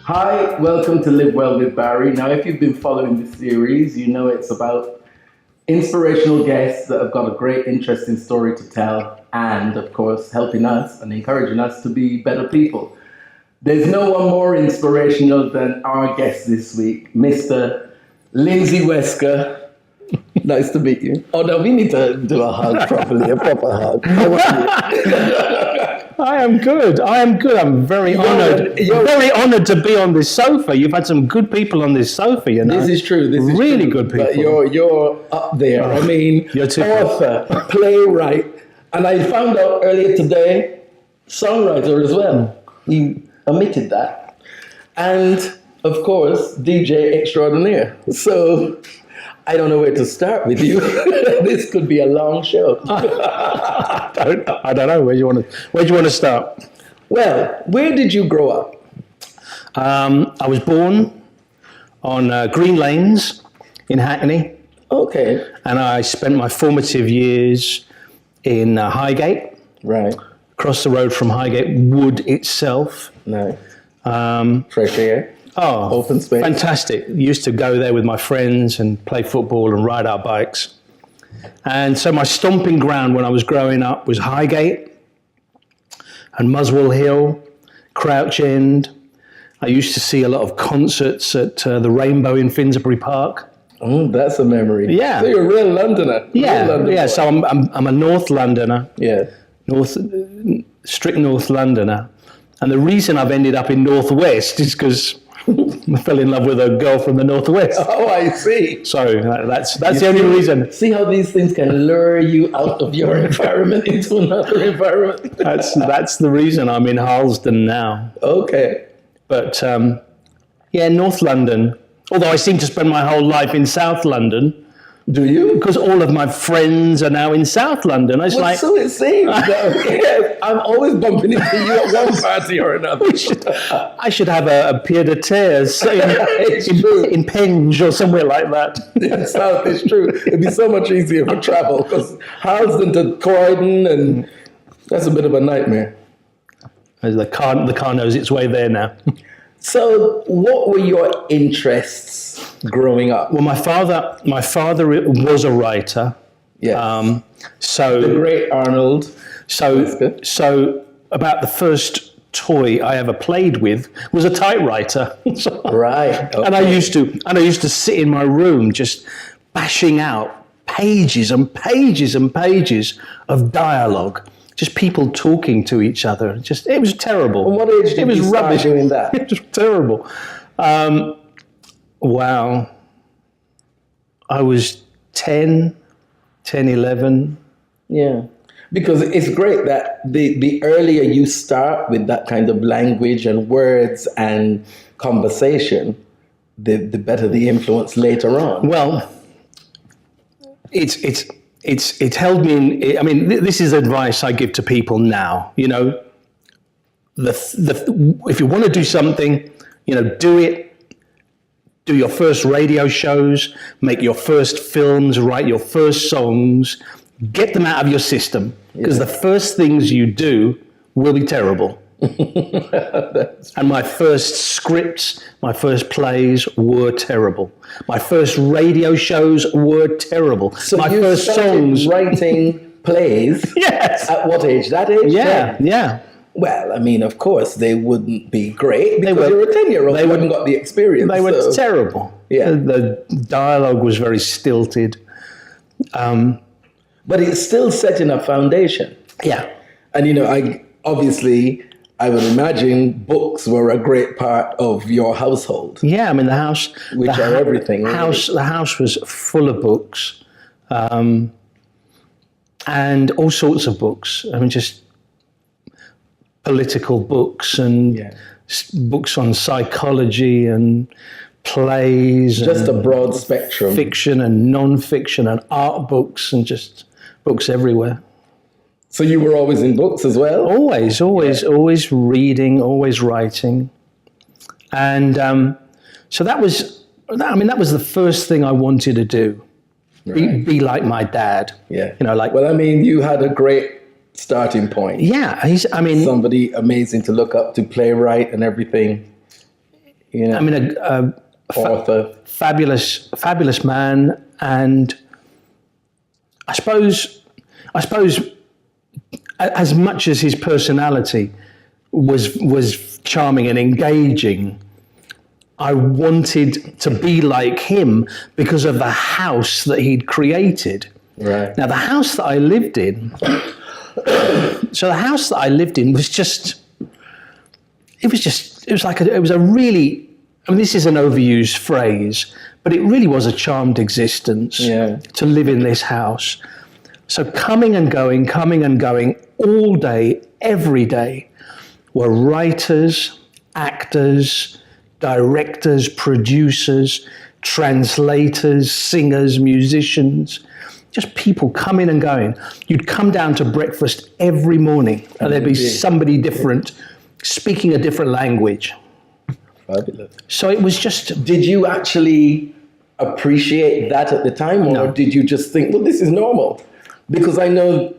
Hi, welcome to Live Well with Barrie. Now, if you've been following this series, you know it's about inspirational guests that have got a great, interesting story to tell and, of course, helping us and encouraging us to be better people. There's no one more inspirational than our guest this week, Mr. Lindsay Wesker. Nice to meet you. Oh, no, we need to do a hug properly, a proper hug. How are you? I am good. I'm very honoured. Very honoured to be on this sofa. You've had some good people on this sofa, you know. This is true. This is really true. good people. But you're up there. I mean, author, playwright, and I found out earlier today, songwriter as well. He omitted that, and of course, DJ extraordinaire. So I don't know where to start with you. This could be a long show. I don't know. Where do you want to start? Well, where did you grow up? I was born on Green Lanes in Hackney. Okay. And I spent my formative years in Highgate. Right. Across the road from Highgate, Wood itself. Nice. Fresh air. Oh, open space. Fantastic. Used to go there with my friends and play football and ride our bikes. And so my stomping ground when I was growing up was Highgate and Muswell Hill, Crouch End. I used to see a lot of concerts at the Rainbow in Finsbury Park. Oh, that's a memory. Yeah. So you're a real Londoner. Yeah. So I'm a North Londoner. Yeah. Strict North Londoner. And the reason I've ended up in Northwest is because I fell in love with a girl from the Northwest. Oh, I see. So that's the only reason. See how these things can lure you out of your environment into another environment. That's the reason I'm in Harlesden now. Okay. But North London. Although I seem to spend my whole life in South London. Do you? Because all of my friends are now in South London. So it seems. Yes, I'm always bumping into you at one party or another. I should have a pied-à-terre in Penge or somewhere like that. It's South, it's true. It'd be so much easier for travel because Harlesden to Croydon, and that's a bit of a nightmare. The car knows its way there now. So, what were your interests growing up? Well, my father was a writer. Yeah. So the great Arnold. So about the first toy I ever played with was a typewriter. Right. Okay. And I used to sit in my room just bashing out pages and pages and pages of dialogue. Just people talking to each other. It was terrible. What age did you start doing that? It was terrible. Wow. I was 10, 11. Yeah. Because it's great that the earlier you start with that kind of language and words and conversation, the better the influence later on. Well, it's held me in. I mean, this is advice I give to people now. You know, if you want to do something, you know, do it. Do your first radio shows, make your first films, write your first songs, get them out of your system, because the first things you do will be terrible. And my first scripts, my first plays were terrible. My first radio shows were terrible. So my you first songs, writing plays. Yes. At what age? That age? Yeah, yeah. Well, I mean, of course, they wouldn't be great because you're a 10-year-old. They wouldn't got the experience. They were terrible. Yeah. The dialogue was very stilted. But it's still setting a foundation. Yeah. And, you know, I would imagine books were a great part of your household. Yeah, I mean, the house... Which are everything. The house was full of books. And all sorts of books. I mean, just... political books and books on psychology and plays. Just and a broad spectrum. fiction and non-fiction and art books and just books everywhere. So you were always in books as well? Always reading, always writing. And so that was the first thing I wanted to do. Right. Be like my dad. Yeah. You know, like, well, I mean, you had a great starting point. yeah, Somebody amazing to look up to, playwright and everything. You know, author. fabulous man. And I suppose as much as his personality was charming and engaging, I wanted to be like him because of the house that he'd created. Right. Now, the house that I lived in, it was a really, I mean, this is an overused phrase, but it really was a charmed existence to live in this house. So coming and going all day, every day, were writers, actors, directors, producers, translators, singers, musicians, just people coming and going. You'd come down to breakfast every morning and there'd be somebody different speaking a different language. Fabulous. So it was just... Did you actually appreciate that at the time, or did you just think, well, this is normal? Because I know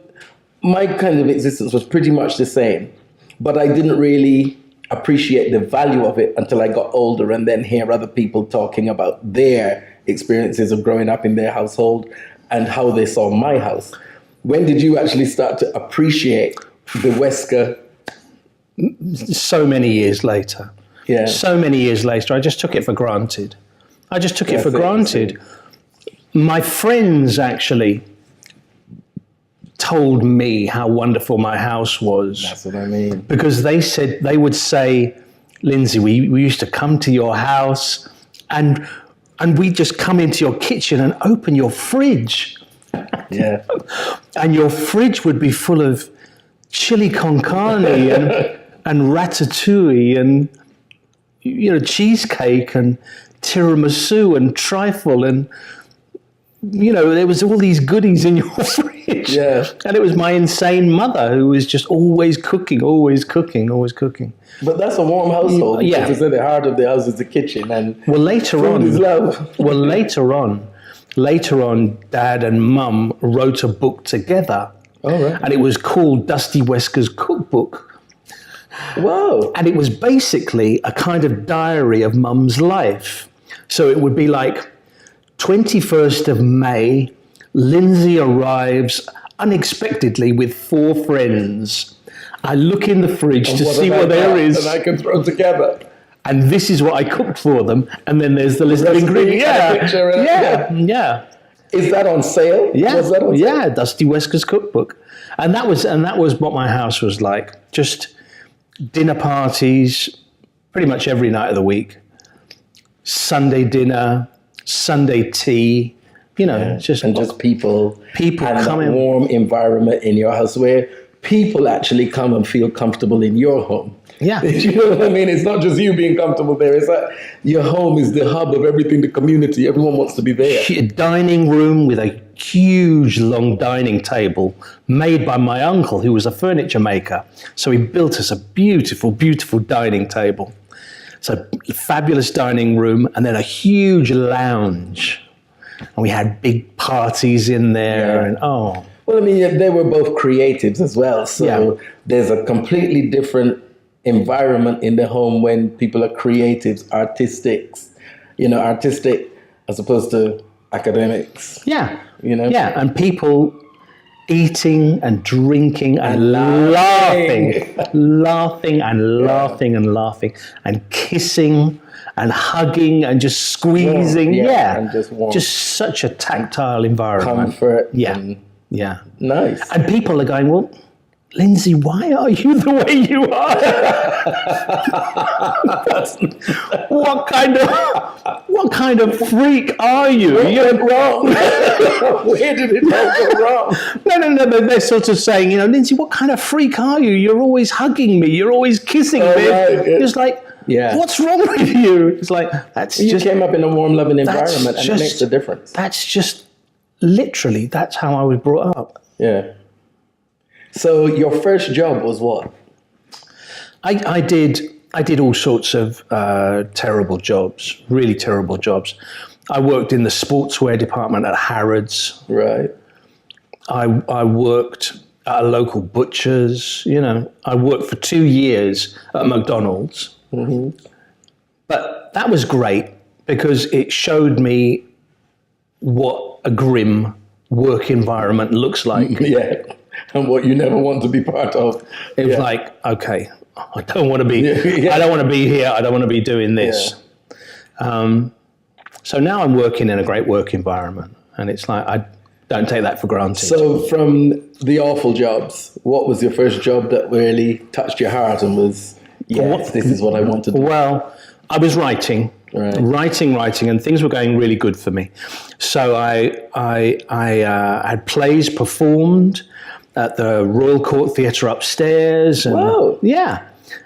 my kind of existence was pretty much the same, but I didn't really appreciate the value of it until I got older and then hear other people talking about their experiences of growing up in their household and how they saw my house. When did you actually start to appreciate the Wesker? So many years later. Yeah. So many years later, I just took it for granted. My friends actually told me how wonderful my house was. That's what I mean. Because they would say, Lindsay, we used to come to your house and we'd just come into your kitchen and open your fridge. Yeah. And your fridge would be full of chili con carne and ratatouille and, you know, cheesecake and tiramisu and trifle and, you know, there was all these goodies in your fridge. Yeah. And it was my insane mother who was just always cooking. But that's a warm household. Yeah. Because the heart of the house is the kitchen, and well, later on, Dad and Mum wrote a book together. Oh, right. And it was called Dusty Wesker's Cookbook. Whoa. And it was basically a kind of diary of Mum's life. So it would be like 21st of May, Lindsay arrives unexpectedly with 4 friends. I look in the fridge to see what there is. And I can throw together. And this is what I cooked for them. And then there's the list of ingredients. Yeah. Is that on sale? Yeah. Was that on sale? Yeah, Dusty Wesker's Cookbook. And that was what my house was like. Just dinner parties pretty much every night of the week. Sunday dinner, Sunday tea, you know, just people and coming. A warm environment in your house where people actually come and feel comfortable in your home. Yeah. You know what I mean? It's not just you being comfortable there. It's like your home is the hub of everything, the community. Everyone wants to be there. A dining room with a huge, long dining table made by my uncle, who was a furniture maker. So he built us a beautiful, beautiful dining table. So fabulous dining room and then a huge lounge. And we had big parties in there. And Well, I mean, they were both creatives as well. So there's a completely different environment in the home when people are creatives, artistic as opposed to academics. Yeah. You know? Yeah, and people eating and drinking and laughing and kissing and hugging and just squeezing. And just warm. Just such a tactile environment. Comfort. Yeah. Nice. And people are going, well, Lindsay, why are you the way you are? What kind of freak are you? You went wrong. Where did it all go wrong? And they're sort of saying, you know, Lindsay, what kind of freak are you? You're always hugging me. You're always kissing me. Right. It's like, what's wrong with you? It's like, you came up in a warm, loving environment, and it makes a difference. That's just literally, that's how I was brought up. Yeah. So your first job was what? I did all sorts of terrible jobs, really terrible jobs. I worked in the sportswear department at Harrods. Right. I worked at a local butcher's, you know. I worked for 2 years at McDonald's. Mm-hmm. But that was great because it showed me what a grim work environment looks like. Yeah, and what you never want to be part of. It was like, okay, I don't want to be. I don't want to be here. I don't want to be doing this. Yeah. So now I'm working in a great work environment, and it's like I don't take that for granted. So from the awful jobs, what was your first job that really touched your heart and was, yes, this is what I want to do? Well, I was writing, and things were going really good for me. So I had plays performed at the Royal Court Theatre upstairs. And, wow. Yeah.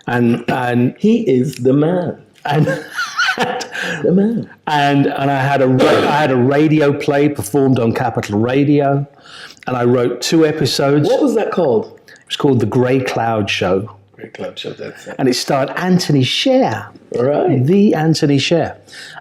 And he is the man. And the man. And I had a radio play performed on Capital Radio, and I wrote 2 episodes. What was that called? It was called The Grey Cloud Show. Grey Cloud Show, that's it. And it starred Anthony Sher. Right. The Anthony Sher.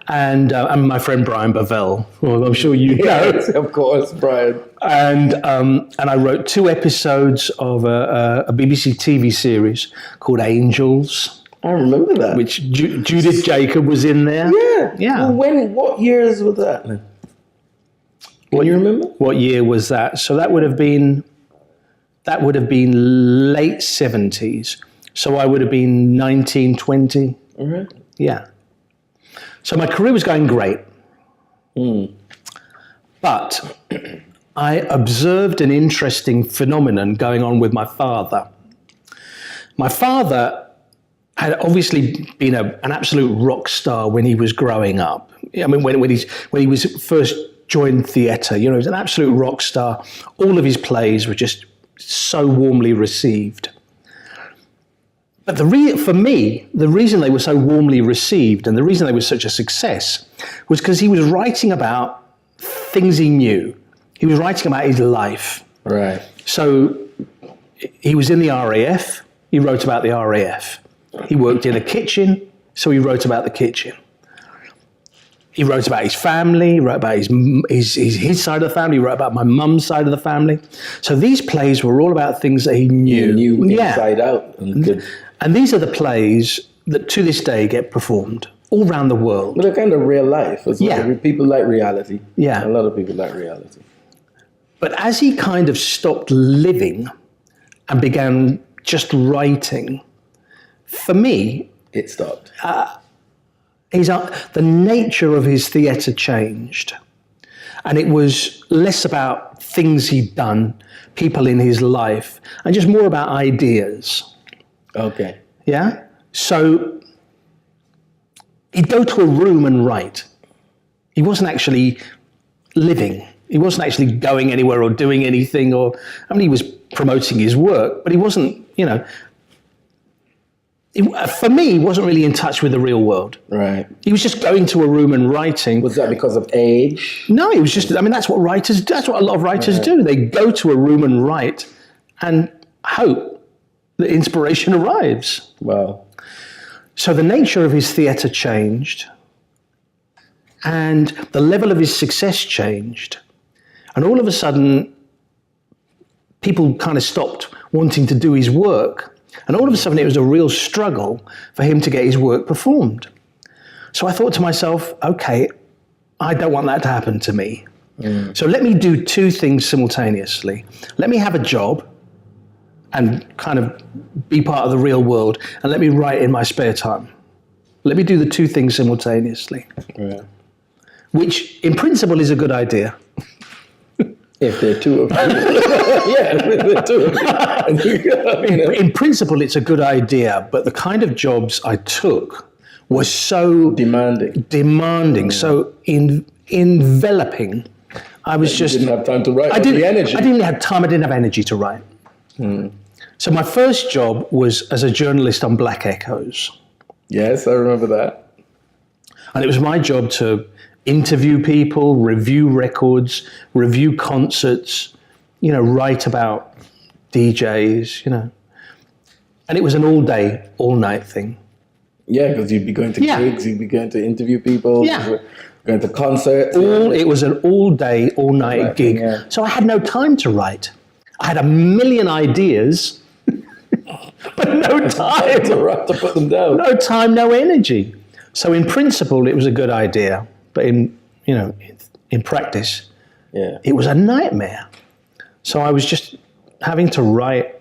And my friend Brian Bavell, who I'm sure you know. Yes, of course, Brian. And I wrote 2 episodes of a BBC TV series called Angels. I remember that. Which Judith Jacob was in there. Yeah. Yeah. Well, what years was that? Can you remember? What year was that? So that would have been late 70s. So I would have been 19, 20. All right. Yeah. So my career was going great. But I observed an interesting phenomenon going on with my father. My father had obviously been an absolute rock star when he was growing up. I mean, when he was first joined theatre, you know, he was an absolute rock star. All of his plays were just so warmly received. But for me, the reason they were so warmly received and the reason they were such a success was because he was writing about things he knew. He was writing about his life. Right. So he was in the RAF. He wrote about the RAF. He worked in a kitchen, so he wrote about the kitchen. He wrote about his family, he wrote about his side of the family, he wrote about my mum's side of the family. So these plays were all about things that he knew. He knew inside out. And these are the plays that to this day get performed all around the world. But they're kind of real life as well. Yeah. People like reality. Yeah. A lot of people like reality. But as he kind of stopped living and began just writing, for me, it stopped. The nature of his theatre changed. And it was less about things he'd done, people in his life, and just more about ideas. Okay. Yeah? So he'd go to a room and write. He wasn't actually living. He wasn't actually going anywhere or doing anything, he was promoting his work, but he wasn't, you know, for me, he wasn't really in touch with the real world. Right. He was just going to a room and writing. Was that because of age? No, it was just, that's what a lot of writers do. They go to a room and write and hope that inspiration arrives. Wow. So the nature of his theatre changed and the level of his success changed. And all of a sudden, people kind of stopped wanting to do his work. And all of a sudden, it was a real struggle for him to get his work performed. So I thought to myself, okay, I don't want that to happen to me. So let me do 2 things simultaneously. Let me have a job and kind of be part of the real world, and let me write in my spare time. Let me do the 2 things simultaneously. Yeah. Which, in principle, is a good idea. If there are 2 of you. Yeah, if there are 2 of you. In principle, it's a good idea, but the kind of jobs I took was so demanding, so enveloping. I was just... didn't have time to write. I didn't the energy. I didn't have time. I didn't have energy to write. So my first job was as a journalist on Black Echoes. Yes, I remember that. And it was my job to interview people, review records, review concerts, write about DJs, And it was an all day, all night thing. Yeah, because you'd be going to gigs, you'd be going to interview people, going to concerts. It was an all day, all night gig. Yeah. So I had no time to write. I had a million ideas, but no time to put them down. No time, no energy. So in principle, it was a good idea, but in practice, it was a nightmare. So I was just having to write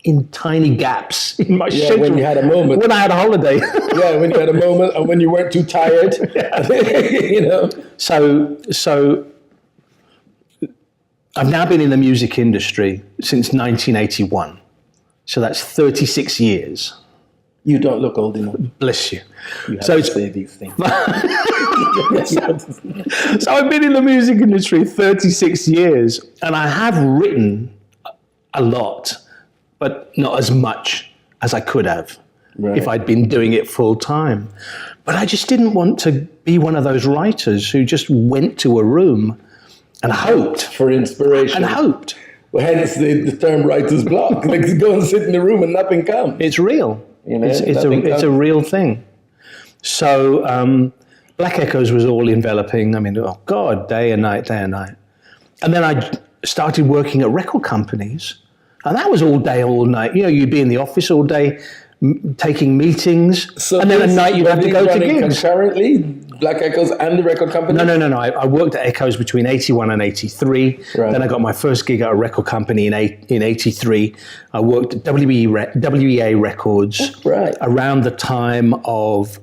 in tiny gaps in my schedule. When you had a moment. When I had a holiday. When you had a moment and when you weren't too tired. So I've now been in the music industry since 1981. So that's 36 years. You don't look old enough. Bless you. You have to say these things. So I've been in the music industry 36 years, and I have written a lot, but not as much as I could have if I'd been doing it full time. But I just didn't want to be one of those writers who just went to a room and hoped. For inspiration. And hoped. Well, hence the term writer's block. Like, go and sit in the room and nothing comes. It's real. It's a real thing. So Black Echoes was all enveloping. I mean, oh God, day and night. And then I started working at record companies. And that was all day, all night. You'd be in the office all day, taking meetings. So and then at night you'd have to go to gigs. Concurrently, Black Echoes and the record company? No. I worked at Echoes between 81 and 83. Right. Then I got my first gig at a record company in 83. I worked at WEA Records around the time of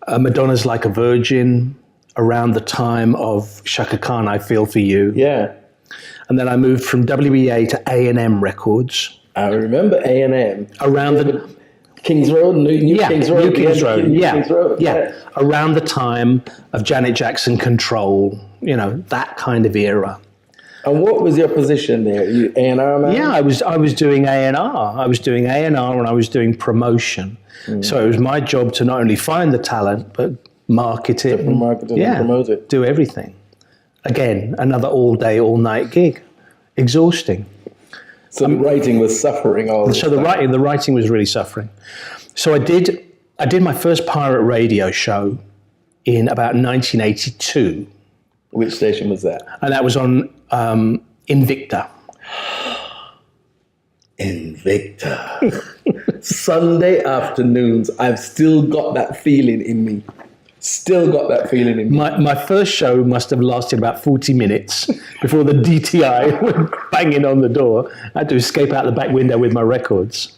Madonna's Like a Virgin, around the time of Shaka Khan, I Feel For You. Yeah. And then I moved from WEA to A&M Records. I remember A&M. Around the... Kings Road, New Kings Road. New Kings Road, Kings Road. Yeah. Around the time of Janet Jackson Control, that kind of era. And what was your position there? You A&R man? Yeah, I was doing A&R. I was doing A&R and I was doing promotion. So it was my job to not only find the talent, but market it. And promote it. Do everything. Again, another all day, all night gig. Exhausting. So the writing was suffering all the time. The writing was really suffering. So I did my first pirate radio show in about 1982. Which station was that? And that was on Invicta. Invicta. Sunday afternoons, I've still got that feeling in me. My first show must have lasted about 40 minutes before the DTI went banging on the door. I had to escape out the back window with my records.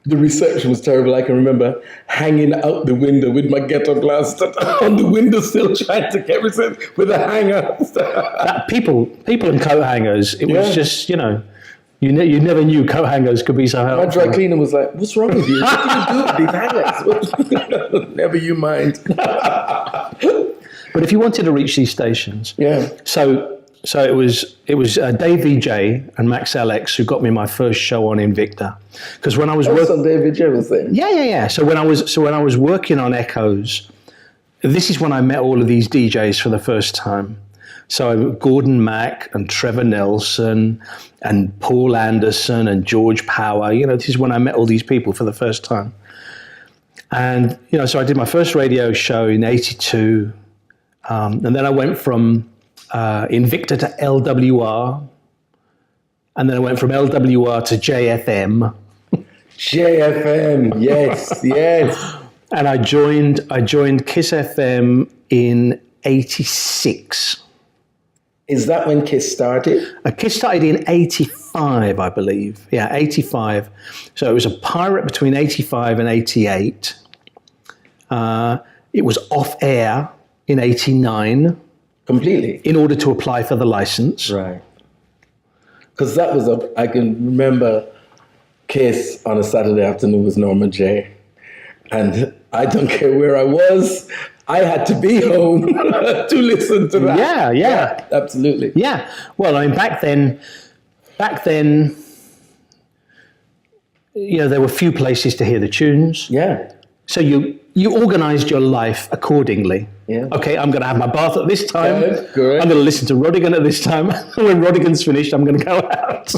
The reception was terrible. I can remember hanging out the window with my ghetto glass on the windowsill, trying to get reception with a hanger. People in coat hangers, it was just, you never knew coat hangers could be so helpful. My dry cleaner was like, "What's wrong with you? What do you do with these hangers?" Never you mind. But if you wanted to reach these stations, So it was Dave VJ and Max LX who got me my first show on Invicta. Because when I was working, Dave VJ was there. Yeah. So when I was working on Echoes, this is when I met all of these DJs for the first time. So Gordon Mack and Trevor Nelson and Paul Anderson and George Power, this is when I met all these people for the first time. And, so I did my first radio show in 82. And then I went from Invicta to LWR. And then I went from LWR to JFM. JFM, yes. And I joined Kiss FM in 86. Is that when Kiss started? Kiss started in 85, I believe. Yeah, 85. So it was a pirate between 85 and 88. It was off air in 89. Completely? In order to apply for the license. Right. Because that was I can remember Kiss on a Saturday afternoon with Norma J. And I don't care where I was. I had to be home to listen to that. Yeah. Absolutely. Yeah. Well, I mean, back then, there were few places to hear the tunes. Yeah. So you organised your life accordingly. Yeah. Okay, I'm going to have my bath at this time. Correct. I'm going to listen to Rodigan at this time. When Rodigan's finished, I'm going to go out.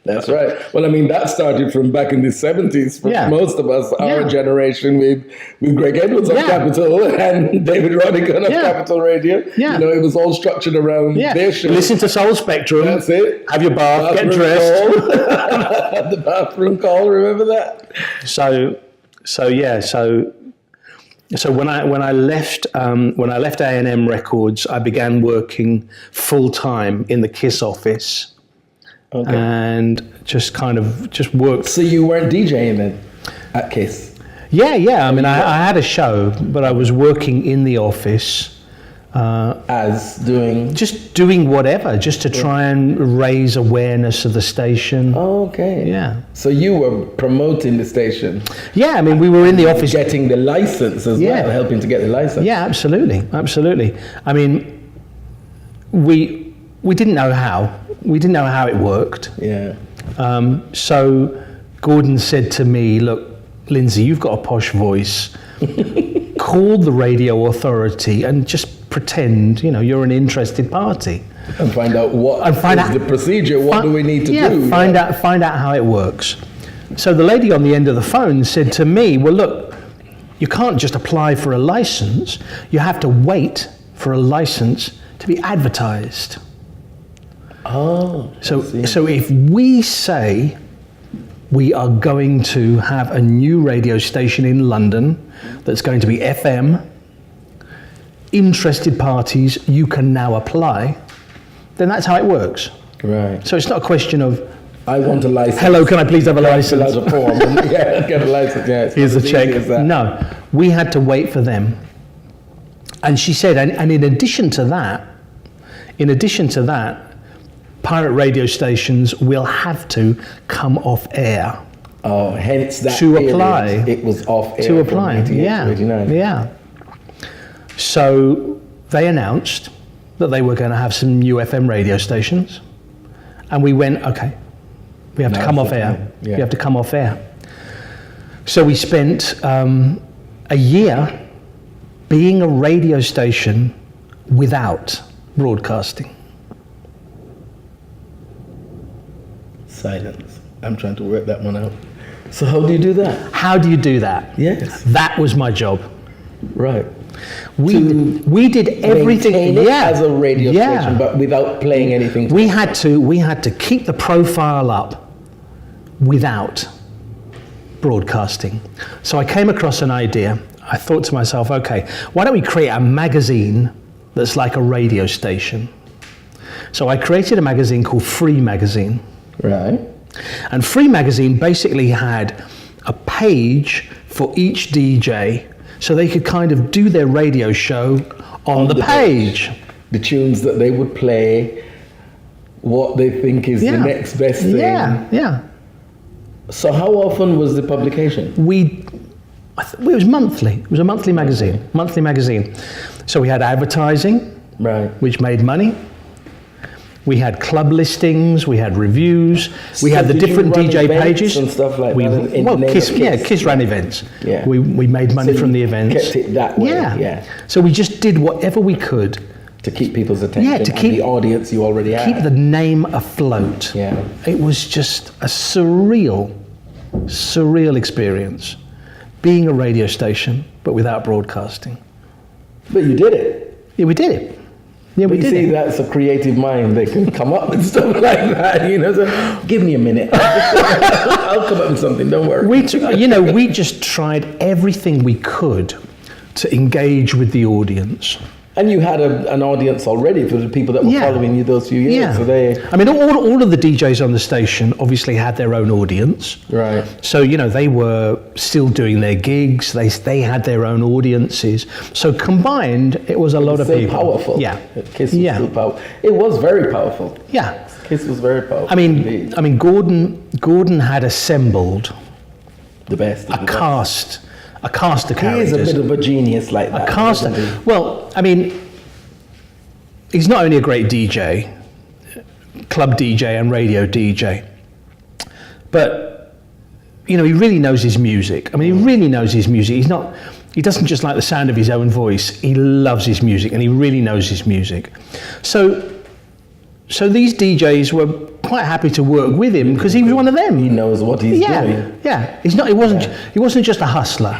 That's right. Well, I mean, that started from back in the 70s for most of us, our generation, with Greg Edwards of Capitol and David Rodigan of Capitol Radio. Yeah. It was all structured around their show. Listen to Soul Spectrum. That's it. Have your bath, get dressed. The bathroom call, remember that? So when I left A&M Records, I began working full time in the KISS office. Okay. And just worked. So you weren't DJing then at KISS? Yeah. I mean, I had a show, but I was working in the office. Just doing whatever, just to try and raise awareness of the station. Oh, okay. Yeah. So you were promoting the station? Yeah, I mean, we were in the office. Getting the license as well, helping to get the license. Yeah, absolutely. I mean, we didn't know how. We didn't know how it worked. Yeah. So Gordon said to me, look, Lindsay, you've got a posh voice. Call the radio authority and just pretend, you're an interested party. And find out the procedure, what do we need to do? Find out how it works. So the lady on the end of the phone said to me, well, look, you can't just apply for a license. You have to wait for a license to be advertised. Oh, so if we say we are going to have a new radio station in London that's going to be FM, interested parties, you can now apply, then that's how it works. Right. So it's not a question of, I want a license. Hello, can I please have a license? Fill out a form. Get a license. Yeah, here's a check. No, we had to wait for them. And she said, and in addition to that, pirate radio stations will have to come off air. Oh, hence that to apply. It was off air. To apply, yeah. 89. Yeah. So they announced that they were going to have some new FM radio stations. And we went, okay, we have to come off air. Yeah. We have to come off air. So we spent a year being a radio station without broadcasting. Silence. I'm trying to work that one out. So how do you do that? How do you do that? Yes. That was my job. Right. We did everything as a radio station, but without playing anything. We had to keep the profile up without broadcasting. So I came across an idea. I thought to myself, okay, why don't we create a magazine that's like a radio station? So I created a magazine called Free Magazine. Right. And Free Magazine basically had a page for each DJ, so they could kind of do their radio show on the page. The tunes that they would play, what they think is the next best thing. Yeah. So how often was the publication? It was monthly. It was a monthly magazine. So we had advertising, right, which made money. We had club listings, we had reviews, we had the different DJ pages and stuff like that. KISS ran events. Yeah. We made money from the events. Kept it that way. Yeah. So we just did whatever we could to keep people's attention. Yeah, to keep the audience you already had. Keep the name afloat. Yeah. It was just a surreal experience, being a radio station but without broadcasting. But you did it. Yeah, we did it. Yeah, we did. See, that's a creative mind. They can come up with stuff like that. So give me a minute. I'll come up with something. Don't worry. We just tried everything we could to engage with the audience. And you had an audience already for the people that were following you those few years. Yeah. So I mean, all of the DJs on the station obviously had their own audience. Right. So, they were still doing their gigs. They had their own audiences. So combined, it was a lot of people. Powerful. Yeah. KISS was still powerful. It was very powerful. Yeah. KISS was very powerful. I mean, Gordon had assembled the best. A a cast of He characters. is a bit of a genius like that. A cast. isn't he? Well, I mean, he's not only a great DJ, club DJ and radio DJ, but he really knows his music. I mean, he really knows his music. He doesn't just like the sound of his own voice. He loves his music, and he really knows his music. So these DJs were quite happy to work with him because he was one of them. He knows what he's doing. Yeah. He wasn't just a hustler.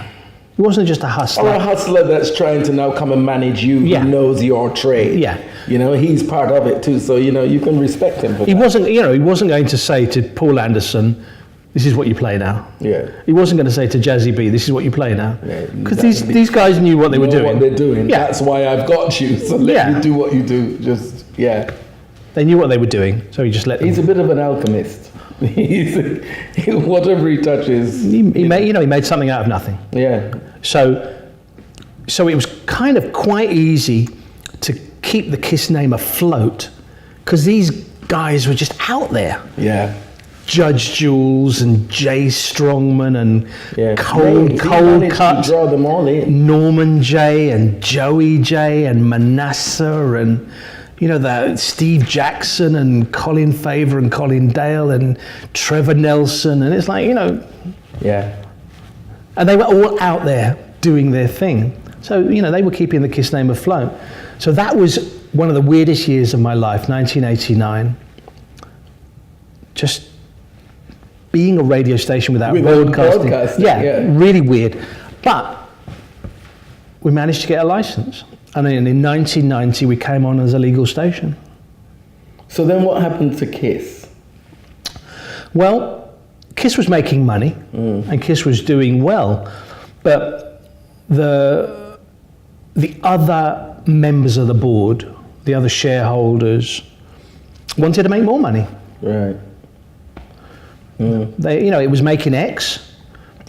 He wasn't just a hustler. Or a hustler that's trying to now come and manage you, Yeah. who knows your trade. Yeah. He's part of it too, so you can respect him for He that. wasn't going to say to Paul Anderson, "This is what you play now." Yeah. He wasn't going to say to Jazzy B, "This is what you play now," Yeah, because exactly. these guys knew what they were Know doing. what they're doing. Yeah. That's why I've got you. So let Yeah. you do what you do. Just They knew what they were doing, so he just let them. He's a bit of an alchemist. Whatever he touches. He made something out of nothing. Yeah. So it was kind of quite easy to keep the KISS name afloat because these guys were just out there. Yeah. Judge Jules and Jay Strongman and Yeah. Cold He managed Cut, to draw them all in. Norman J and Joey J and Manasseh and the Steve Jackson and Colin Favor and Colin Dale and Trevor Nelson, and it's like Yeah. and they were all out there doing their thing. So they were keeping the KISS name afloat. So that was one of the weirdest years of my life, 1989. Just being a radio station without broadcasting. Yeah, really weird. But we managed to get a license. And then in 1990, we came on as a legal station. So then what happened to KISS? Well, KISS was making money, and KISS was doing well. But the other members of the board, the other shareholders, wanted to make more money. Right. They, it was making X,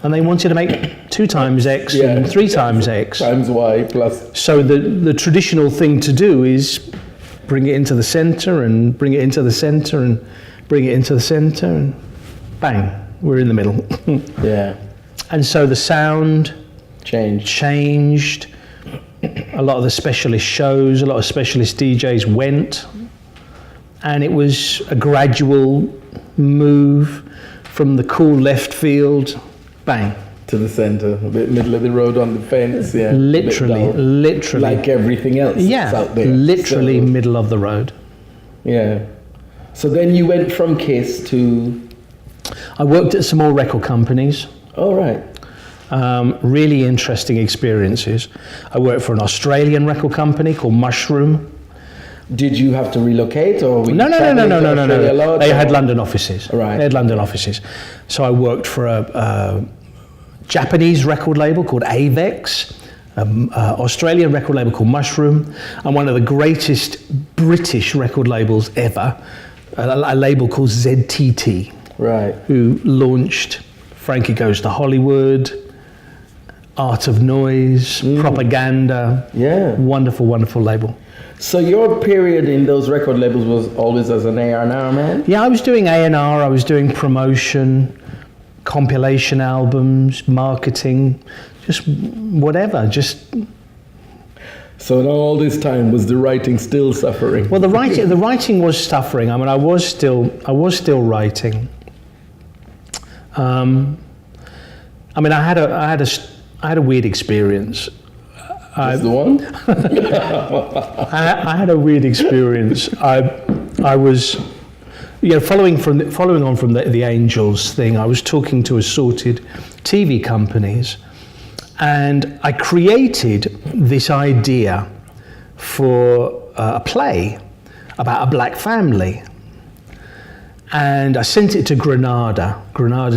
and they wanted to make 2 times X and 3 times X. Times Y plus. So the traditional thing to do is bring it into the center and bring it into the center and bring it into the center, and bang, we're in the middle. Yeah. And so the sound changed. A lot of the specialist shows, a lot of specialist DJs went, and it was a gradual move from the cool left field, bang, to the centre, a bit middle of the road on the fence, yeah. literally, like everything else that's out there. literally middle of the road. Yeah. So then you went from KISS to... I worked at some more record companies. Oh, right. Really interesting experiences. I worked for an Australian record company called Mushroom. Did you have to relocate, or were you No. traveling to Australia a lot, They or- had London offices. Right. They had London offices. So I worked for a Japanese record label called Avex, Australian record label called Mushroom, and one of the greatest British record labels ever, a label called ZTT, Right. who launched Frankie Goes to Hollywood, Art of Noise, Propaganda. Yeah. Wonderful, wonderful label. So your period in those record labels was always as an A&R man? Yeah, I was doing A&R, I was doing promotion, compilation albums, marketing, just whatever, just... So now all this time was the writing still suffering? Well, the writing was suffering. I mean, I was still writing. I mean, I had a weird experience. That's the one? I had a weird experience. I was, following on from the Angels thing, I was talking to assorted TV companies, and I created this idea for a play about a black family. And I sent it to Granada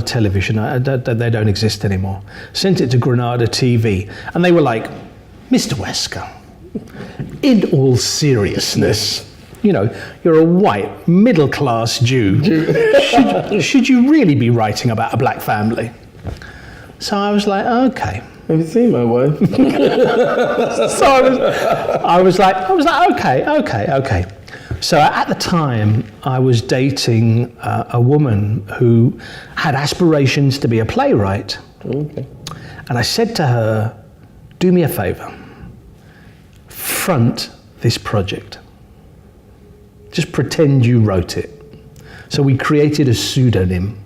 Television. They don't exist anymore. Sent it to Granada TV, and they were like, "Mr. Wesker, in all seriousness, you're a white, middle-class Jew. Should you really be writing about a black family?" So I was like, okay. Have you seen my wife? So I was like, okay. So at the time, I was dating a woman who had aspirations to be a playwright. Okay. And I said to her, do me a favor, front this project. Just pretend you wrote it. So we created a pseudonym.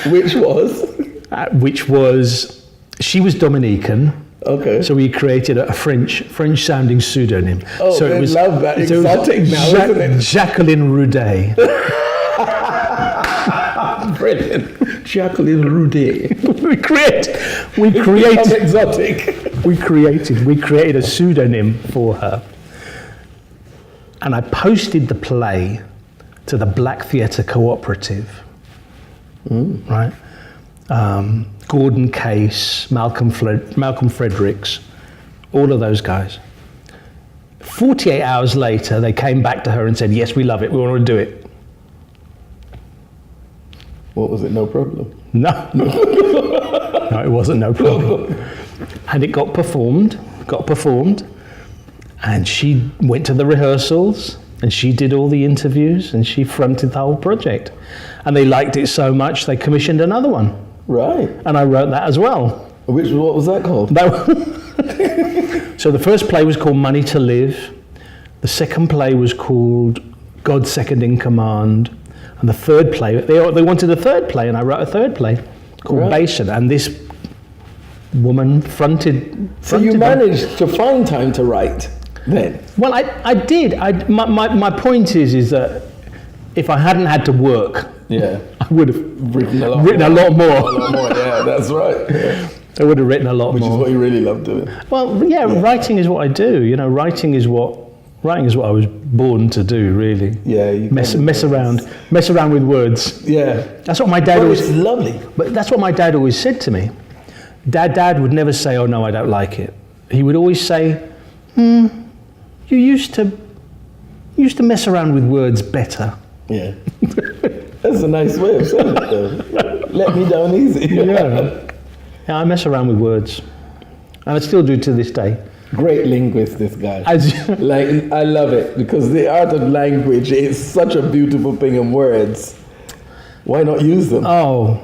Which was? She was Dominican. Okay. So we created a French-sounding pseudonym. Oh, so I love that. Exotic now, isn't it? Jacqueline Roudet. Brilliant. Jacqueline Roudet. We created exotic. We created a pseudonym for her. And I posted the play to the Black Theatre Cooperative. Right? Gordon Case, Malcolm Fredericks, all of those guys. 48 hours later, they came back to her and said, yes, we love it, we want to do it. What was it, no problem? No, it wasn't no problem. And it got performed, and she went to the rehearsals, and she did all the interviews, and she fronted the whole project. And they liked it so much, they commissioned another one. Right. And I wrote that as well. What was that called? So the first play was called Money to Live. The second play was called God's Second in Command. And the third play, they wanted a third play, and I wrote a third play called Basin. And this woman fronted So you managed to find time to write then? Well, I did. My point is that if I hadn't had to work, I would have written a lot more. Yeah, that's right. Yeah. I would have written a lot more. Which is what you really love doing. Well, writing is what I do. You know, writing is what I was born to do. Really. Yeah. You mess around with words. Yeah. That's what my dad always. It's lovely. But that's what my dad always said to me. Dad would never say, "Oh no, I don't like it." He would always say, "You used to mess around with words better." Yeah. That's a nice way of saying it, though. Let me down easy. Yeah, I mess around with words. And I still do to this day. Great linguist, this guy. I love it, because the art of language is such a beautiful thing, and words, why not use them? Oh,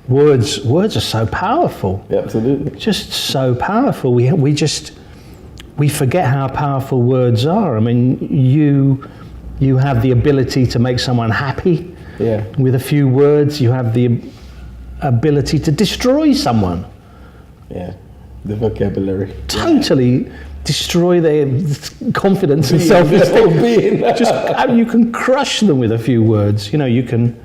words are so powerful. Yeah, absolutely. Just so powerful. We forget how powerful words are. I mean, you have the ability to make someone happy. Yeah. With a few words, you have the ability to destroy someone. Yeah, the vocabulary. Totally destroy their confidence and self-esteem. You can crush them with a few words. You know, you can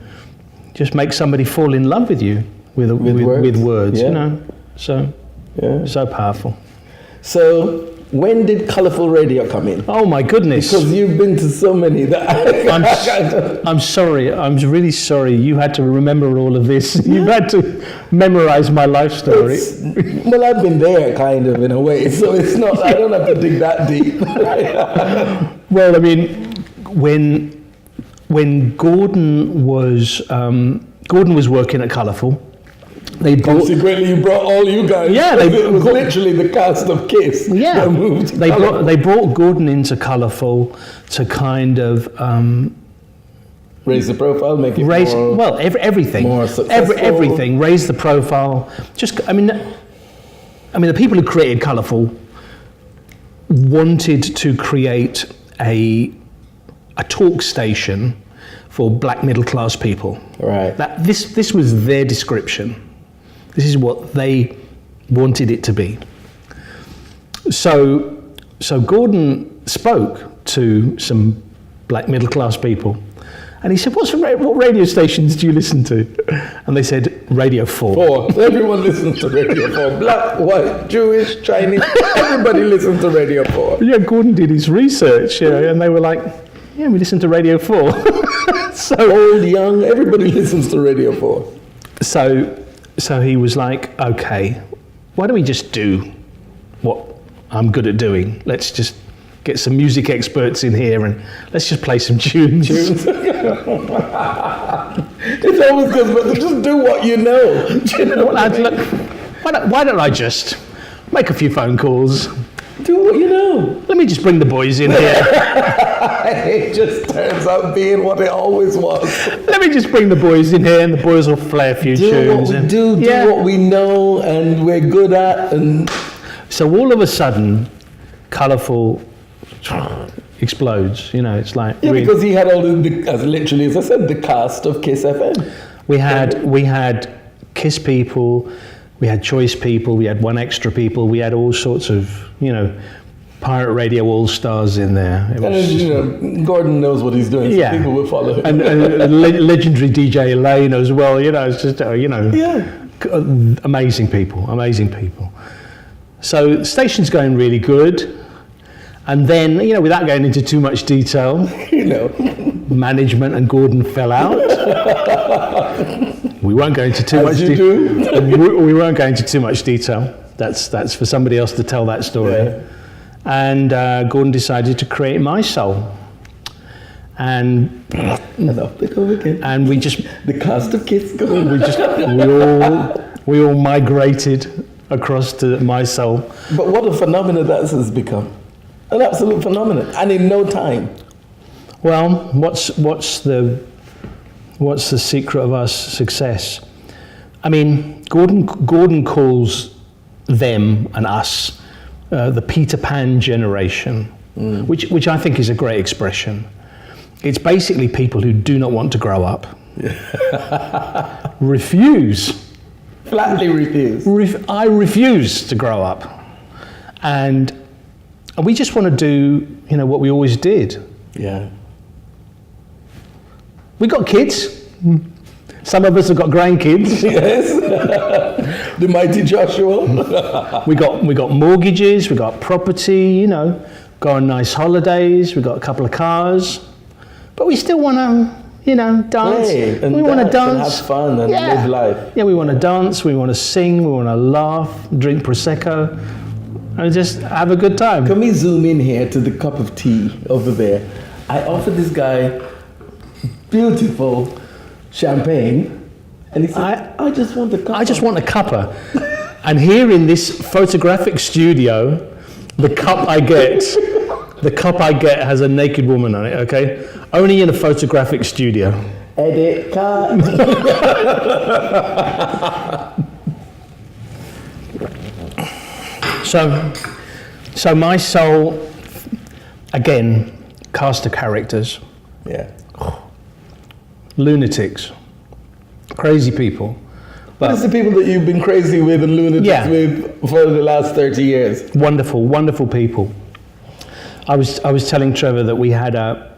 just make somebody fall in love with you with words. Yeah. You know, so powerful. So, when did colourful radio come in? Oh my goodness! Because you've been to so many that I'm sorry. I'm really sorry. You had to remember all of this. You've had to memorize my life story. Well, I've been there, kind of, in a way. So it's not. I don't have to dig that deep. Well, I mean, when Gordon was working at Colourful. Consequently, you brought all you guys. Yeah, it was literally the cast of Kiss. Yeah, that moved. They brought Gordon into Colourful to kind of raise the profile, make it everything, more successful. Everything. Raise the profile. I mean, the people who created Colourful wanted to create a talk station for black middle class people. Right. This was their description. This is what they wanted it to be. So Gordon spoke to some black middle class people, and he said, "What radio stations do you listen to?" And they said, Radio 4. Everyone listens to Radio 4. Black, white, Jewish, Chinese, everybody listens to Radio 4. Yeah, Gordon did his research, and they were like, "Yeah, we listen to Radio 4." So old, young, everybody listens to Radio 4. So he was like, "Okay, why don't we just do what I'm good at doing? Let's just get some music experts in here and let's just play some tunes." It's always good, but just do what you know. Do you know Why don't I just make a few phone calls, Do what you know. Let me just bring the boys in here. It just turns out being what it always was. Let me just bring the boys in here, and the boys will play a few tunes. Do what we know and we're good at. And so all of a sudden, Colourful explodes. It's like because he had all literally, as I said, the cast of Kiss FM. We had Kiss people, we had Choice people, we had One Extra people, we had all sorts of Pirate Radio All Stars in there. Gordon knows what he's doing, so people will follow him. And legendary DJ Elaine as well. It's just amazing people. So the station's going really good. And then, without going into too much detail, management and Gordon fell out. We won't go into too much detail. We won't go into too much detail. That's for somebody else to tell that story. Yeah. And Gordon decided to create MiSoul. And we just the cast of Kiss going. we all migrated across to MiSoul. But what a phenomenon that has become. An absolute phenomenon, and in no time. Well, what's the secret of our success? I mean, Gordon calls them and us the Peter Pan generation, which I think is a great expression. It's basically people who do not want to grow up, flatly refuse. I refuse to grow up, and we just want to do, what we always did. Yeah. We got kids. Some of us have got grandkids. Yes. The mighty Joshua. we got mortgages. We got property. Go on nice holidays. We got a couple of cars, but we still want to, dance. We want to dance and have fun and live life. Yeah, we want to dance. We want to sing. We want to laugh. Drink prosecco. And just have a good time. Can we zoom in here to the cup of tea over there? I offered this guy beautiful champagne, and he said, I just want a cuppa. I just want a cuppa. And here in this photographic studio, the cup I get has a naked woman on it, okay? Only in a photographic studio. Edit, cut. So MiSoul, again, cast of characters. Yeah. Lunatics. Crazy people. What is the people that you've been crazy with and lunatics with for the last 30 years? Wonderful, wonderful people. I was telling Trevor that we had a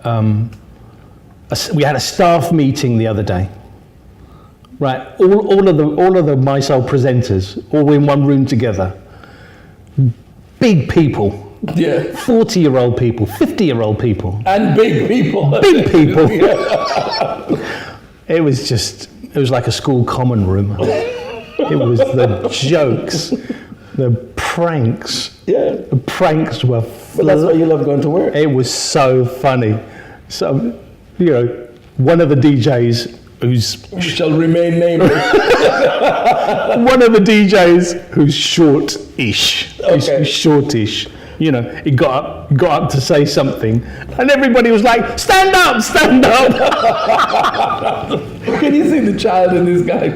staff meeting the other day. Right, all of the MiSoul presenters, all in one room together. Big people. Yeah. 40-year-old people, 50-year-old people. And big people. Big people. It was like a school common room. It was the jokes, the pranks. Yeah. The pranks were But that's why you love going to work. It was so funny. So, one of the DJs who's shall remain nameless. One of the DJs who's short-ish. Okay. He's shortish. He got up to say something, and everybody was like, "Stand up, stand up!" Can you see the child in this guy?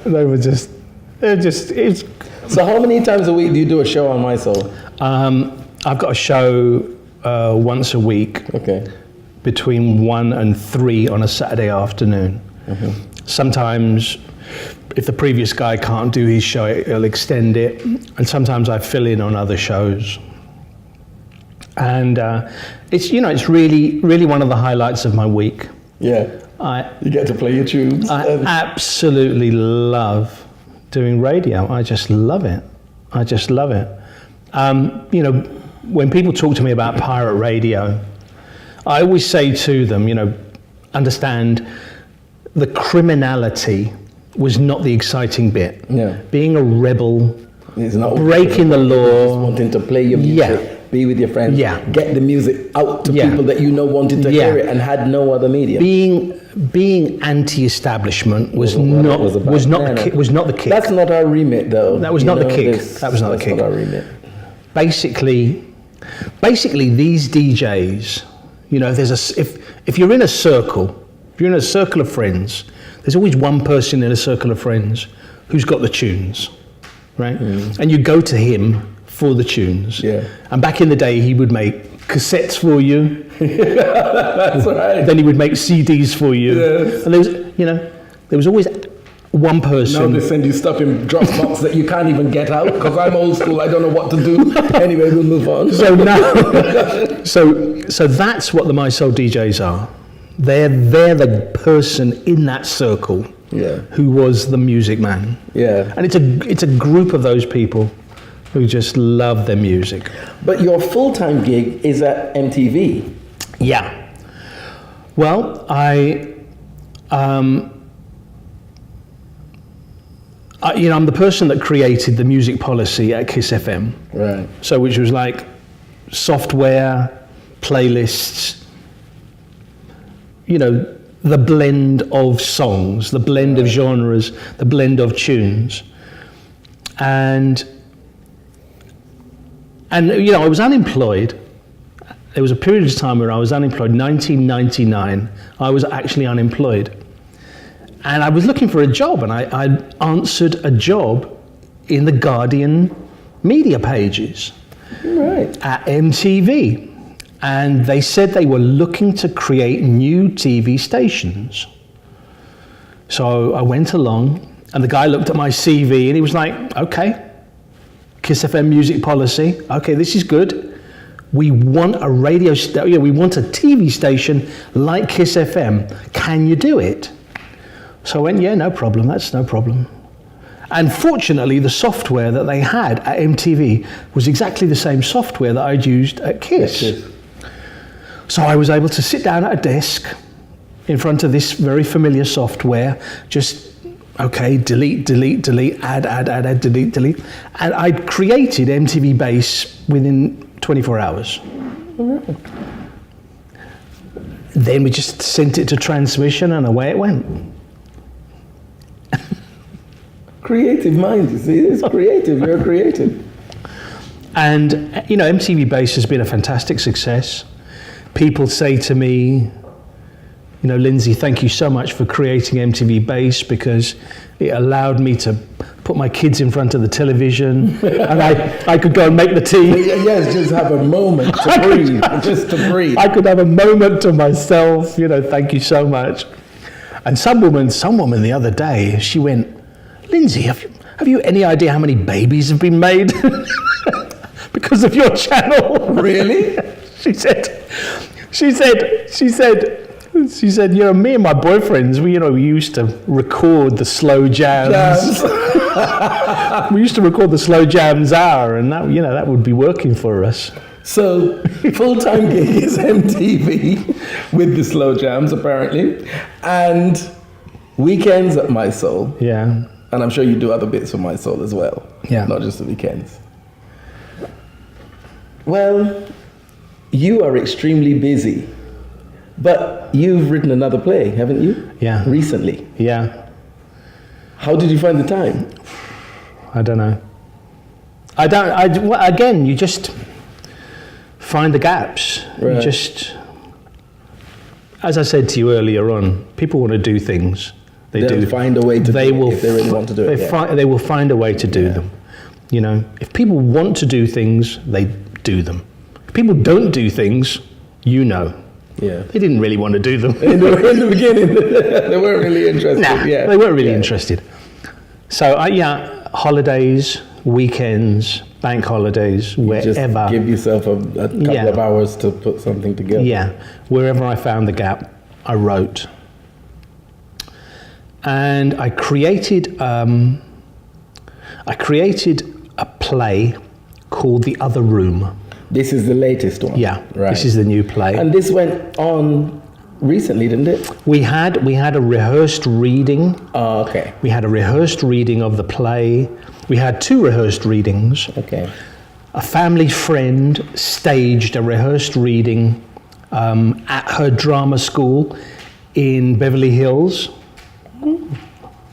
They were just. It's. So how many times a week do you do a show on MiSoul? I've got a show once a week. Okay. Between 1 and 3 on a Saturday afternoon. Mm-hmm. Sometimes, if the previous guy can't do his show, he'll extend it, and sometimes I fill in on other shows. And it's really one of the highlights of my week. Yeah. You get to play your tunes. I absolutely love doing radio. I just love it. When people talk to me about pirate radio, I always say to them, understand the criminality was not the exciting bit. Yeah. Being a rebel, it's not breaking the law. Just wanting to play your music. Yeah. be with your friends, get the music out to people that you know wanted to hear it and had no other media. Being anti-establishment was not the kick. That's not our remit, though. That was not the kick. That was not the kick. Not our remit. Basically, these DJs, you know, if you're in a circle, if you're in a circle of friends, there's always one person in a circle of friends who's got the tunes, right? And you go to him for the tunes. Yeah. And back in the day, he would make cassettes for you. That's right. Then he would make CDs for you. Yes. And there was always one person. Now they send you stuff in Dropbox that you can't even get out, because I'm old school, I don't know what to do. Anyway, we'll move on. So now, so that's what the MiSoul DJs are. They're the person in that circle who was the music man. Yeah. And it's a group of those people who just love their music. But your full-time gig is at MTV. Yeah. Well, I'm the person that created the music policy at Kiss FM. Right. So which was like software, playlists, you know, the blend of songs, the blend of genres, the blend of tunes. And you know, I was unemployed. There was a period of time where I was unemployed. 1999, I was actually unemployed. And I was looking for a job, and I answered a job in the Guardian media pages at MTV. And they said they were looking to create new TV stations. So I went along, and the guy looked at my CV, and he was like, okay, Kiss FM music policy. Okay, this is good. We want a we want a TV station like Kiss FM. Can you do it? So I went, yeah, no problem, that's no problem. And fortunately, the software that they had at MTV was exactly the same software that I'd used at Kiss. Yes. So I was able to sit down at a desk in front of this very familiar software, just, okay, delete, add, delete. And I created MTV Base within 24 hours. Mm-hmm. Then we just sent it to transmission, and away it went. Creative mind, you see, it's creative, you're creative. And, you know, MTV Base has been a fantastic success. People say to me, you know, Lindsay, thank you so much for creating MTV Base, because it allowed me to put my kids in front of the television and I could go and make the tea. Yes, just have a moment to breathe, just to breathe. I could have a moment to myself, you know, thank you so much. And some woman the other day, she went, Lindsay, have you any idea how many babies have been made because of your channel? Really? She said, you know, me and my boyfriends, we used to record the slow jams. We used to record the slow jams hour, and that, you know, that would be working for us. So, full-time gig is MTV with the slow jams, apparently, and weekends at MiSoul. Yeah. And I'm sure you do other bits for MiSoul as well. Yeah. Not just the weekends. Well, you are extremely busy. But you've written another play, haven't you? Yeah. Recently. Yeah. How did you find the time? I don't know. Again, you just find the gaps. Right. You just, as I said to you earlier on, people want to do things. They'll find a way to do it if they really want to do it. They will find a way to do them. You know, if people want to do things, they do them. If people don't do things, you know. Yeah. They didn't really want to do them. In the beginning, they weren't really interested. Nah, they weren't really interested. So, holidays, weekends, bank holidays, wherever. Just give yourself a couple of hours to put something together. Yeah, wherever I found the gap, I wrote. And I created a play called The Other Room. This is the latest one? Yeah, right. This is the new play. And this went on recently, didn't it? We had a rehearsed reading. Oh, okay. We had a rehearsed reading of the play. We had 2 rehearsed readings. Okay. a family friend staged a rehearsed reading at her drama school in Beverly Hills.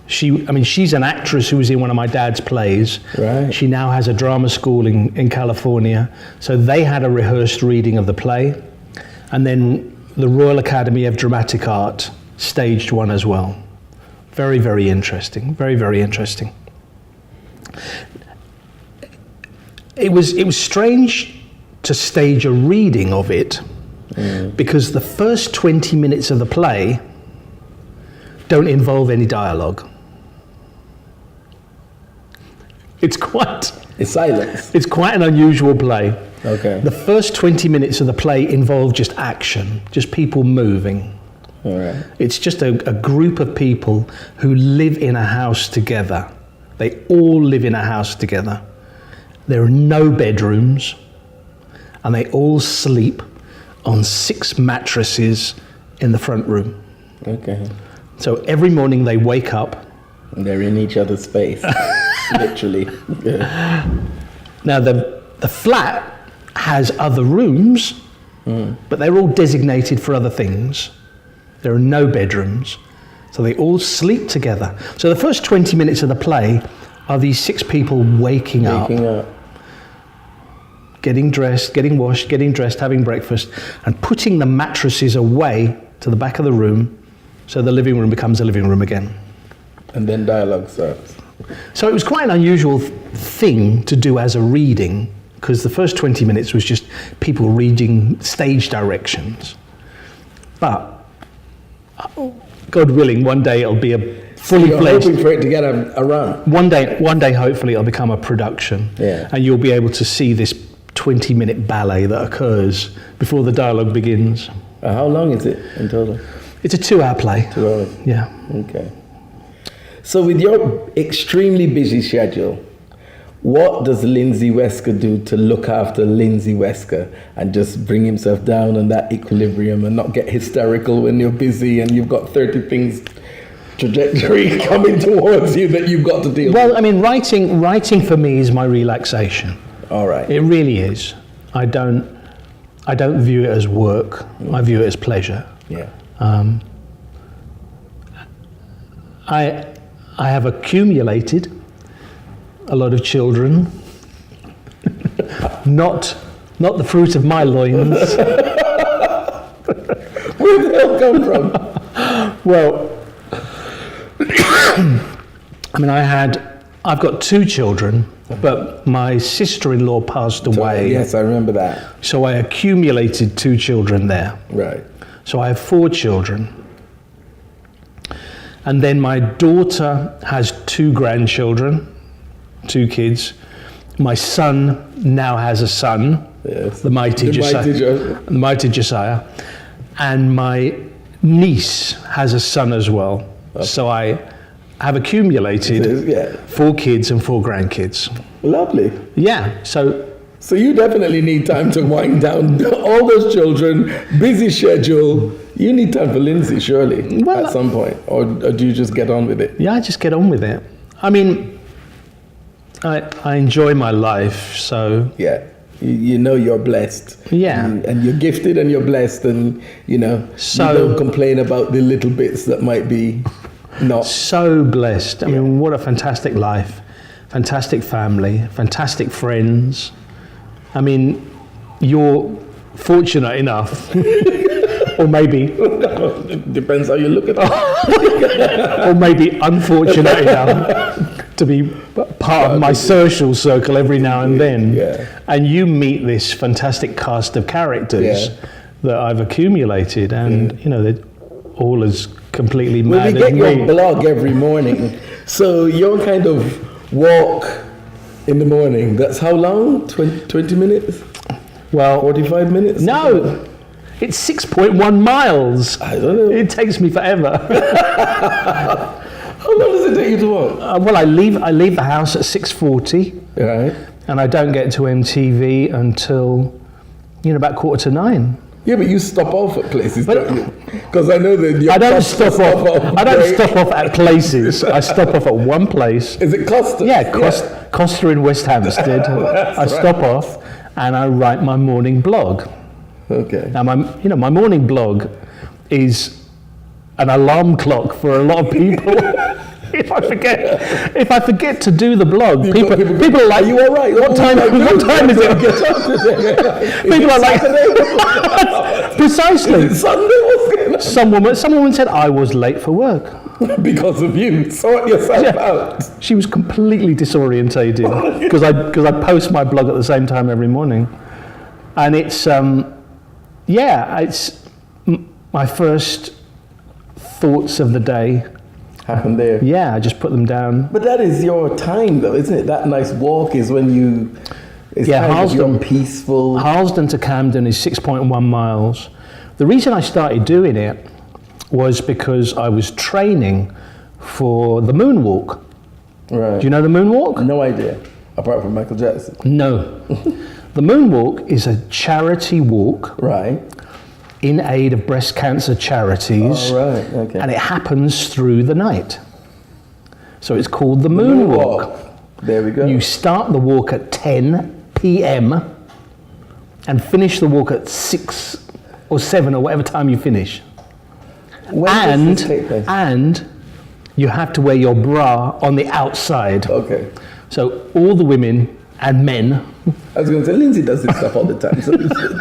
She's an actress who was in one of my dad's plays. Right. She now has a drama school in California. So they had a rehearsed reading of the play. And then the Royal Academy of Dramatic Art staged one as well. Very, very interesting. Very, very interesting. It was strange to stage a reading of it because the first 20 minutes of the play don't involve any dialogue. It's silence. It's quite an unusual play. Okay. The first 20 minutes of the play involve just action, just people moving. All right. It's just a group of people who live in a house together. They all live in a house together. There are no bedrooms, and they all sleep on 6 mattresses in the front room. Okay. So every morning they wake up. And they're in each other's space, literally. Yeah. Now the flat has other rooms, but they're all designated for other things. There are no bedrooms, so they all sleep together. So the first 20 minutes of the play are these 6 people waking up, getting dressed, getting washed, getting dressed, having breakfast, and putting the mattresses away to the back of the room, so the living room becomes a living room again. And then dialogue starts. So it was quite an unusual thing to do as a reading, because the first 20 minutes was just people reading stage directions. But, God willing, one day it'll be a fully You're fledged... hoping for it to get a run. One day, hopefully, it'll become a production. Yeah. And you'll be able to see this 20-minute ballet that occurs before the dialogue begins. How long is it in total? It's a 2-hour play. 2 hours. Yeah. Okay. So with your extremely busy schedule, what does Lindsay Wesker do to look after Lindsay Wesker and just bring himself down on that equilibrium and not get hysterical when you're busy and you've got 30 things trajectory coming towards you that you've got to deal with? Well, I mean, writing for me is my relaxation. All right. It really is. I don't view it as work. I view it as pleasure. Yeah. I have accumulated a lot of children, not the fruit of my loins. Where did they all come from? Well, I mean, I've got 2 children, but my sister-in-law passed away. Yes, I remember that. So I accumulated 2 children there. Right. So I have 4 children. And then my daughter has 2 grandchildren, 2 kids. My son now has a son, Yes. the mighty Josiah. And my niece has a son as well. Okay. So I have accumulated 4 kids and 4 grandkids. Lovely. Yeah, so you definitely need time to wind down all those children, busy schedule. You need time for Lindsay, surely, at some point. Or do you just get on with it? Yeah, I just get on with it. I mean, I enjoy my life, so... Yeah, you know you're blessed. Yeah. And you're gifted and you're blessed and, you don't complain about the little bits that might be not. So blessed. I mean, what a fantastic life. Fantastic family, fantastic friends. I mean, you're fortunate enough, or maybe... It depends how you look at it. Or maybe unfortunate enough to be part of my social circle every now and then. Yeah. And you meet this fantastic cast of characters that I've accumulated, and, they're all as completely mad as me. Well, we get your blog every morning. So your kind of walk in the morning, that's how long? 20 minutes? Well, 45 minutes? No, it's 6.1 miles. I don't know. It takes me forever. How long does it take you to walk? Well, I leave the house at 6:40. Right. And I don't get to MTV until, about 8:45. Yeah, but you stop off at places, don't you? Because I know that I don't stop off. I don't stop off at places. I stop off at one place. Is it Costa? Yeah, Costa in West Hampstead. I stop off and I write my morning blog. Okay. Now, my morning blog is an alarm clock for a lot of people. If I forget to do the blog, people are like, "Are you all right? What time is it?" People are like, precisely. Sunday, what's going on? Some woman said I was late for work Because of you. Sort yourself out. She was completely disorientated because I post my blog at the same time every morning, and it's my first thoughts of the day. Happened there. Yeah, I just put them down. But that is your time, though, isn't it? That nice walk is when you. It's Harlesden, peaceful. Harlesden to Camden is 6.1 miles. The reason I started doing it was because I was training for the moonwalk. Right. Do you know the moonwalk? No idea. Apart from Michael Jackson. No. The moonwalk is a charity walk. Right. In aid of breast cancer charities. Oh, right, okay. And it happens through the night. So it's called the moonwalk. There we go. You start the walk at 10 p.m. and finish the walk at 6 or 7 or whatever time you finish. When does this take place? And you have to wear your bra on the outside. Okay. So all the women and men. I was going to say, Lindsay does this stuff all the time, so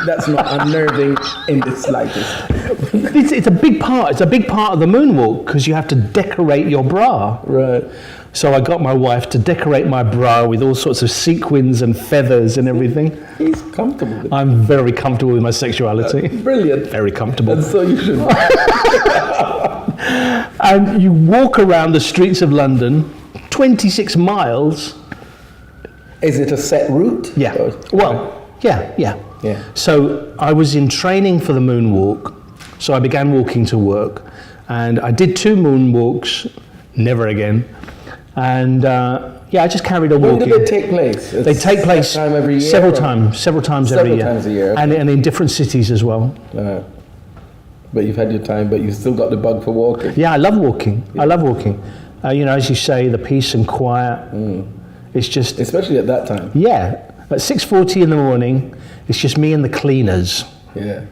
that's not unnerving in the slightest. It's a big part. It's a big part of the moonwalk because you have to decorate your bra. Right. So I got my wife to decorate my bra with all sorts of sequins and feathers and everything. He's comfortable with it. I'm very comfortable with my sexuality. Brilliant. Very comfortable. And so you should. And you walk around the streets of London, 26 miles. Is it a set route? Yeah. Well, yeah. So I was in training for the moonwalk, so I began walking to work, and I did 2 moonwalks, never again, and I just carried on walking. When do they take place? They take place time every year, several times every year. Times a year. And in different cities as well. But you've had your time, but you've still got the bug for walking. Yeah, I love walking. Yeah. I love walking. As you say, the peace and quiet. It's just... Especially at that time. Yeah. At 6:40 in the morning, it's just me and the cleaners. Yeah.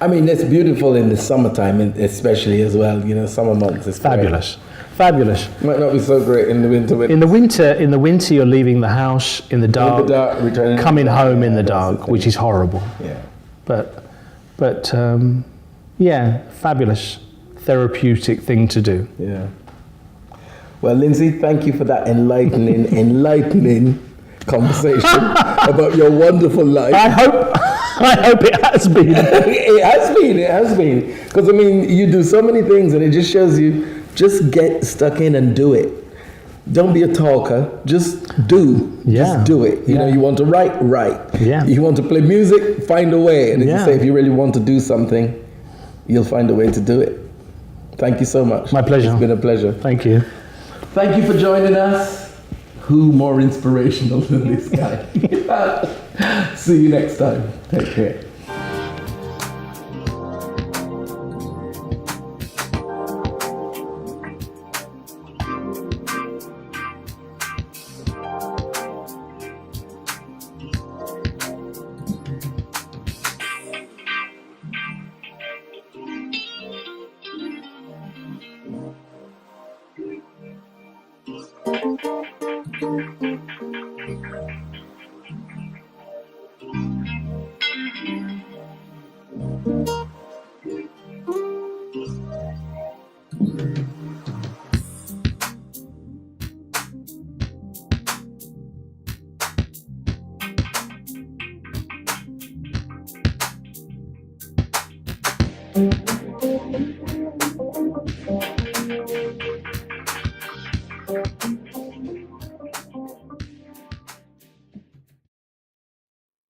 I mean, it's beautiful in the summertime, especially as well. Summer months. It's Fabulous. Fabulous. Might not be so great in the winter. In the winter, you're leaving the house in the dark, returning coming home in the dark, which is horrible. Yeah. But fabulous, therapeutic thing to do. Yeah. Well, Lindsay, thank you for that enlightening conversation about your wonderful life. I hope it has been. It has been. Because, you do so many things and it just shows you, just get stuck in and do it. Don't be a talker, just do. Yeah. Just do it. You want to write. Yeah. You want to play music, find a way. And if you really want to do something, you'll find a way to do it. Thank you so much. My pleasure. It's been a pleasure. Thank you. Thank you for joining us. Who more inspirational than this guy? See you next time. Take care.